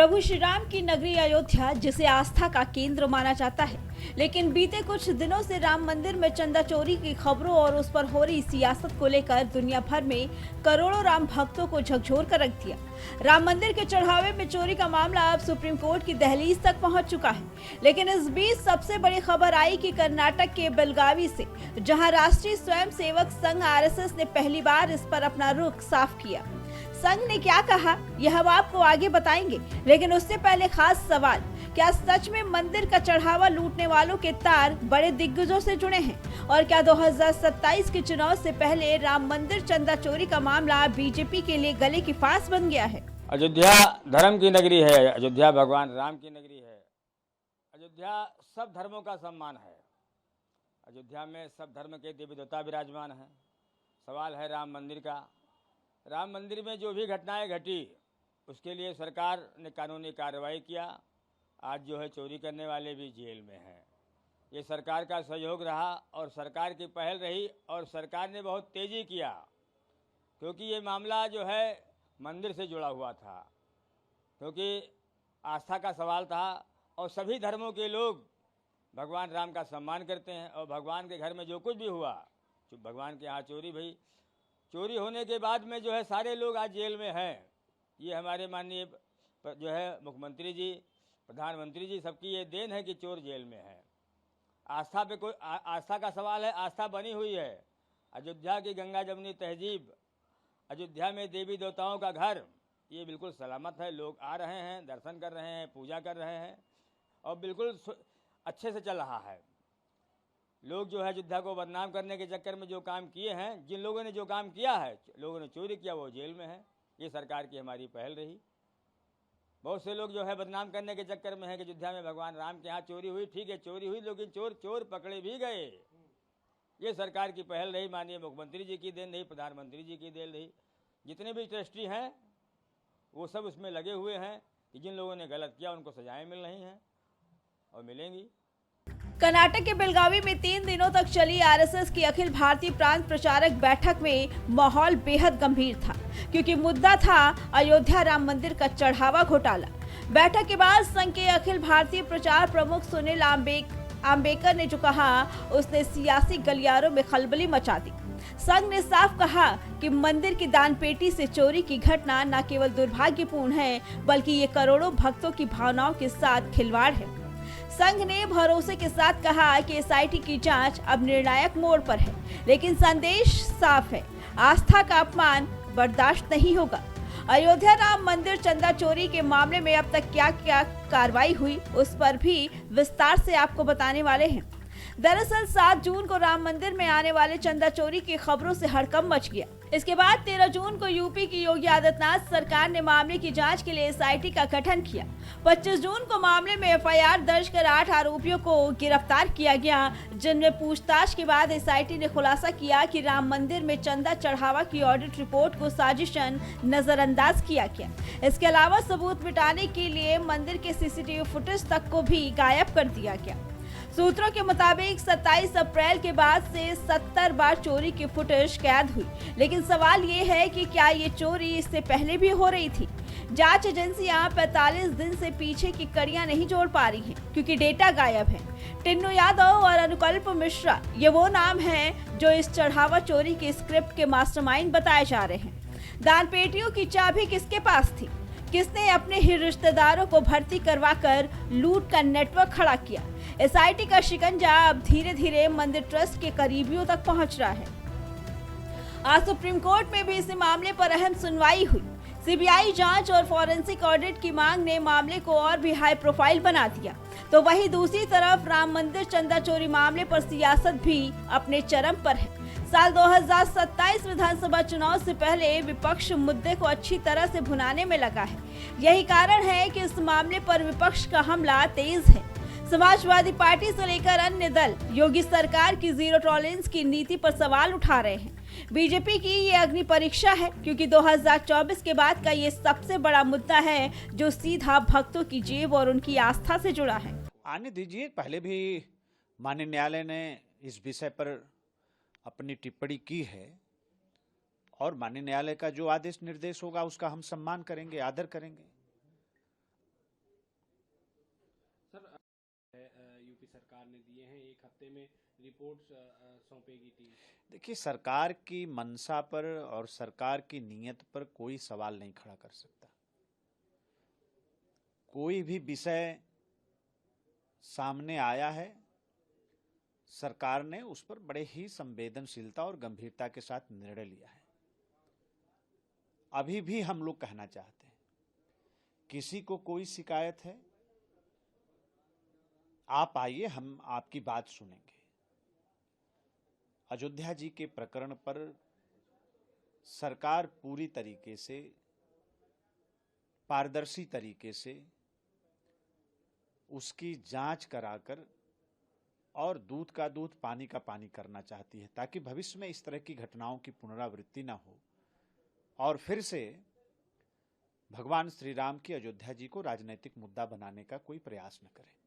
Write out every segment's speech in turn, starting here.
प्रभु श्री राम की नगरी अयोध्या जिसे आस्था का केंद्र माना जाता है, लेकिन बीते कुछ दिनों से राम मंदिर में चंदा चोरी की खबरों और उस पर हो रही सियासत को लेकर दुनिया भर में करोड़ों राम भक्तों को झकझोर कर रख दिया। राम मंदिर के चढ़ावे में चोरी का मामला अब सुप्रीम कोर्ट की दहलीज तक पहुंच चुका है। लेकिन इस बीच सबसे बड़ी खबर आई कि कर्नाटक के बेलगावी से, जहां राष्ट्रीय स्वयंसेवक संघ आरएसएस ने पहली बार इस पर अपना रुख साफ किया। संघ ने क्या कहा यह हम आपको आगे बताएंगे, लेकिन उससे पहले खास सवाल, क्या सच में मंदिर का चढ़ावा लूटने वालों के तार बड़े दिग्गजों से जुड़े हैं? और क्या 2027 के चुनाव से पहले राम मंदिर चंदा चोरी का मामला बीजेपी के लिए गले की फांस बन गया है? अयोध्या धर्म की नगरी है, अयोध्या भगवान राम की नगरी है। अयोध्या सब धर्मों का सम्मान है। अयोध्या में सब धर्म के देवी देवता विराजमान हैं। सवाल है राम मंदिर का। राम मंदिर में जो भी घटनाएं घटी उसके लिए सरकार ने कानूनी कार्रवाई किया। आज जो है चोरी करने वाले भी जेल में हैं। ये सरकार का सहयोग रहा और सरकार की पहल रही और सरकार ने बहुत तेज़ी किया, क्योंकि ये मामला जो है मंदिर से जुड़ा हुआ था, क्योंकि आस्था का सवाल था और सभी धर्मों के लोग भगवान राम का सम्मान करते हैं। और भगवान के घर में जो कुछ भी हुआ, भगवान के यहाँ चोरी भई, चोरी होने के बाद में जो है सारे लोग आज जेल में हैं। ये हमारे माननीय जो है मुख्यमंत्री जी, प्रधानमंत्री जी, सबकी ये देन है कि चोर जेल में है। आस्था पे कोई आस्था का सवाल है, आस्था बनी हुई है। अयोध्या की गंगा जमुनी तहजीब, अयोध्या में देवी देवताओं का घर, ये बिल्कुल सलामत है। लोग आ रहे हैं, दर्शन कर रहे हैं, पूजा कर रहे हैं और बिल्कुल अच्छे से चल रहा है। लोग जो है अयोध्या को बदनाम करने के चक्कर में जो काम किए हैं, जिन लोगों ने जो काम किया है, लोगों ने चोरी किया, वो जेल में है। ये सरकार की हमारी पहल रही। बहुत से लोग जो है बदनाम करने के चक्कर में है कि अयोध्या में भगवान राम के यहाँ चोरी हुई। ठीक है, चोरी हुई, लेकिन चोर पकड़े भी गए। ये सरकार की पहल रही, माननीय मुख्यमंत्री जी की देन रही, प्रधानमंत्री जी की देन रही। जितने भी ट्रस्टी हैं वो सब उसमें लगे हुए हैं कि जिन लोगों ने गलत किया उनको सजाएं मिल रही हैं और मिलेंगी। कर्नाटक के बेलगावी में 3 दिनों तक चली आरएसएस की अखिल भारतीय प्रांत प्रचारक बैठक में माहौल बेहद गंभीर था, क्योंकि मुद्दा था अयोध्या राम मंदिर का चढ़ावा घोटाला। बैठक के बाद संघ के अखिल भारतीय प्रचार प्रमुख सुनील आम्बेकर ने जो कहा, उसने सियासी गलियारों में खलबली मचा दी। संघ ने साफ कहा कि मंदिर की दानपेटी से चोरी की घटना न केवल दुर्भाग्यपूर्ण है, बल्कि ये करोड़ों भक्तों की भावनाओं के साथ खिलवाड़ है। संघ ने भरोसे के साथ कहा कि एसआईटी की जांच अब निर्णायक मोड़ पर है, लेकिन संदेश साफ है, आस्था का अपमान बर्दाश्त नहीं होगा। अयोध्या राम मंदिर चंदा चोरी के मामले में अब तक क्या क्या कार्रवाई हुई, उस पर भी विस्तार से आपको बताने वाले हैं। दरअसल 7 जून को राम मंदिर में आने वाले चंदा चोरी की खबरों से हड़कंप मच गया। इसके बाद 13 जून को यूपी की योगी आदित्यनाथ सरकार ने मामले की जांच के लिए एसआईटी का गठन किया। 25 जून को मामले में एफआईआर दर्ज कर 8 आरोपियों को गिरफ्तार किया गया, जिनमें पूछताछ के बाद एसआईटी ने खुलासा किया कि राम मंदिर में चंदा चढ़ावा की ऑडिट रिपोर्ट को साजिशन नजरअंदाज किया गया। इसके अलावा सबूत मिटाने के लिए मंदिर के सीसीटीवी फुटेज तक को भी गायब कर दिया गया। सूत्रों के मुताबिक 27 अप्रैल के बाद से 70 बार चोरी की फुटेज कैद हुई, लेकिन सवाल ये है कि क्या ये चोरी इससे पहले भी हो रही थी? जांच एजेंसियां 45 दिन से पीछे की कड़ियां नहीं जोड़ पा रही हैं, क्योंकि डेटा गायब है। टिन्नू यादव और अनुकल्प मिश्रा ये वो नाम हैं जो इस चढ़ावा चोरी के स्क्रिप्ट के मास्टरमाइंड बताए जा रहे हैं। दानपेटियों की चाबी किसके पास थी? किसने अपने ही रिश्तेदारों को भर्ती करवाकर लूट का नेटवर्क खड़ा किया? एसआईटी का शिकंजा अब धीरे धीरे मंदिर ट्रस्ट के करीबियों तक पहुंच रहा है। आज सुप्रीम कोर्ट में भी इस मामले पर अहम सुनवाई हुई। सीबीआई जांच और फॉरेंसिक ऑडिट की मांग ने मामले को और भी हाई प्रोफाइल बना दिया। तो वहीं दूसरी तरफ राम मंदिर चंदा चोरी मामले पर सियासत भी अपने चरम पर है। साल 2027 विधानसभा चुनाव से पहले विपक्ष मुद्दे को अच्छी तरह से भुनाने में लगा है। यही कारण है कि इस मामले पर विपक्ष का हमला तेज है। समाजवादी पार्टी से लेकर अन्य दल योगी सरकार की जीरो टॉलरेंस की नीति पर सवाल उठा रहे हैं। बीजेपी की ये अग्नि परीक्षा है, क्योंकि 2024 के बाद का ये सबसे बड़ा मुद्दा है जो सीधा भक्तों की जेब और उनकी आस्था से जुड़ा है। आने दीजिए, पहले भी माननीय न्यायालय ने इस विषय पर अपनी टिप्पणी की है और माननीय न्यायालय का जो आदेश निर्देश होगा उसका हम सम्मान करेंगे, आदर करेंगे। यूपी सरकार ने दिए हैं, 1 हफ्ते में रिपोर्ट सौंपेगी टीम। देखिए, सरकार की मंशा पर और सरकार की नीयत पर कोई सवाल नहीं खड़ा कर सकता। कोई भी विषय सामने आया है, सरकार ने उस पर बड़े ही संवेदनशीलता और गंभीरता के साथ निर्णय लिया है। अभी भी हम लोग कहना चाहते हैं, किसी को कोई शिकायत है, आप आइए, हम आपकी बात सुनेंगे। अयोध्या जी के प्रकरण पर सरकार पूरी तरीके से, पारदर्शी तरीके से उसकी जांच कराकर और दूध का दूध, पानी का पानी करना चाहती है, ताकि भविष्य में इस तरह की घटनाओं की पुनरावृत्ति ना हो और फिर से भगवान श्री राम की अयोध्या जी को राजनीतिक मुद्दा बनाने का कोई प्रयास न करे।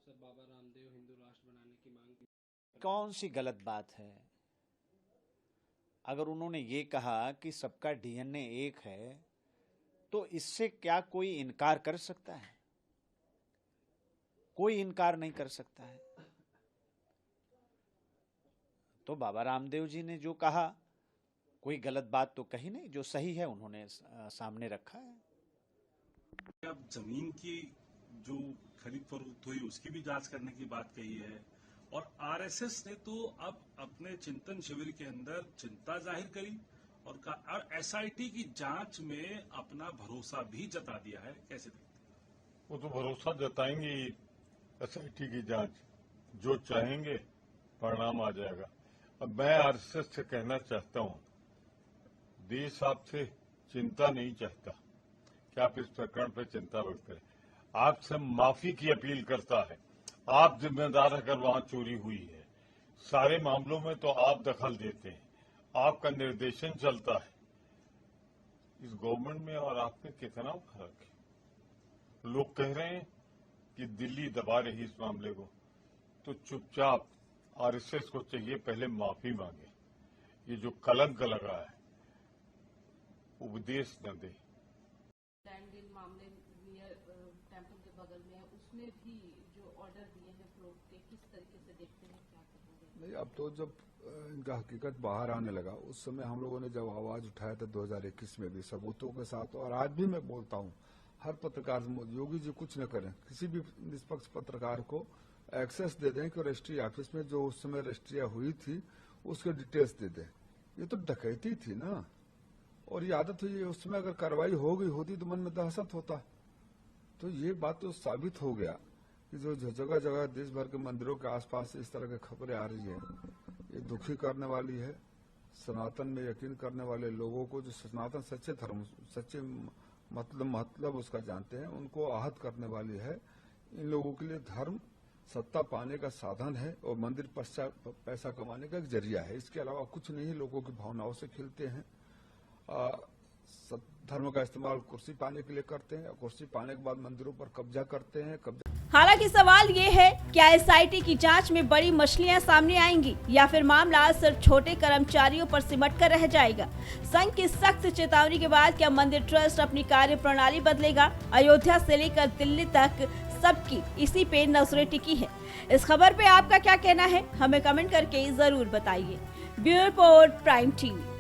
सर, बाबा रामदेव हिंदू राष्ट्र बनाने की मांग कौन सी गलत बात है? अगर उन्होंने ये कहा कि सबका डीएनए एक है, तो इससे क्या कोई इनकार कर सकता है? कोई इनकार नहीं कर सकता है। तो बाबा रामदेव जी ने जो कहा, कोई गलत बात तो कही नहीं, जो सही है उन्होंने सामने रखा है। अब जमीन की जो खरीद फरोख्त हुई उसकी भी जांच करने की बात कही है, और आरएसएस ने तो अब अपने चिंतन शिविर के अंदर चिंता जाहिर करी और एसआईटी की जांच में अपना भरोसा भी जता दिया है। कैसे देखते हैं? वो तो भरोसा जताएंगे ही, एसआईटी की जांच जो चाहेंगे परिणाम आ जाएगा। अब मैं आरएसएस से कहना चाहता हूं, देश आपसे चिंता नहीं चाहता कि आप इस प्रकरण पर चिंता व्यक्त करें, आपसे माफी की अपील करता है। आप जिम्मेदार अगर वहां चोरी हुई है, सारे मामलों में तो आप दखल देते हैं, आपका निर्देशन चलता है। इस गवर्नमेंट में और आप में कितना फर्क है? लोग कह रहे हैं कि दिल्ली दबा रही इस मामले को, तो चुपचाप आरएसएस को चाहिए पहले माफी मांगे। ये जो कलंक लगा है उपदेश न दे। लैंड डील मामले टेम्पल के बगल में है, उसमें भी जो ऑर्डर दिए हैं फ्लोट के, किस तरीके से देखते हैं, क्या कहेंगे? नहीं, अब तो जब इनका हकीकत बाहर आने लगा, उस समय हम लोगों ने जब आवाज उठाया था 2021 में भी सबूतों के साथ, और आज भी मैं बोलता हूं, हर पत्रकार, योगी जी कुछ न करें, किसी भी निष्पक्ष पत्रकार को एक्सेस दे दें कि रजिस्ट्री ऑफिस में जो उस समय रजिस्ट्रिया हुई थी उसके डिटेल्स दे दें। ये तो डकैती थी ना, और ये आदत हुई, उस समय अगर कार्रवाई हो गई होती तो मन में दहशत होता। तो ये बात तो साबित हो गया कि जो जगह जगह देश भर के मंदिरों के आसपास इस तरह की खबरें आ रही है, ये दुखी करने वाली है। सनातन में यकीन करने वाले लोगों को, जो सनातन सच्चे धर्म, सच्चे मतलब उसका जानते हैं, उनको आहत करने वाली है। इन लोगों के लिए धर्म सत्ता पाने का साधन है और मंदिर पैसा कमाने का एक जरिया है, इसके अलावा कुछ नहीं। लोगों की भावनाओं से खेलते हैं, धर्म का इस्तेमाल कुर्सी पाने के लिए करते हैं, और कुर्सी पाने के बाद मंदिरों पर कब्जा करते हैं। हालांकि सवाल ये है, क्या एसआईटी की जांच में बड़ी मछलियां सामने आएंगी या फिर मामला सिर्फ छोटे कर्मचारियों पर सिमट कर रह जाएगा? संघ की सख्त चेतावनी के बाद क्या मंदिर ट्रस्ट अपनी कार्य प्रणाली बदलेगा? अयोध्या से लेकर दिल्ली तक सबकी इसी पे नजरें टिकी है। इस खबर पे आपका क्या कहना है, हमें कमेंट करके जरूर बताइए। Bureau report, prime TV.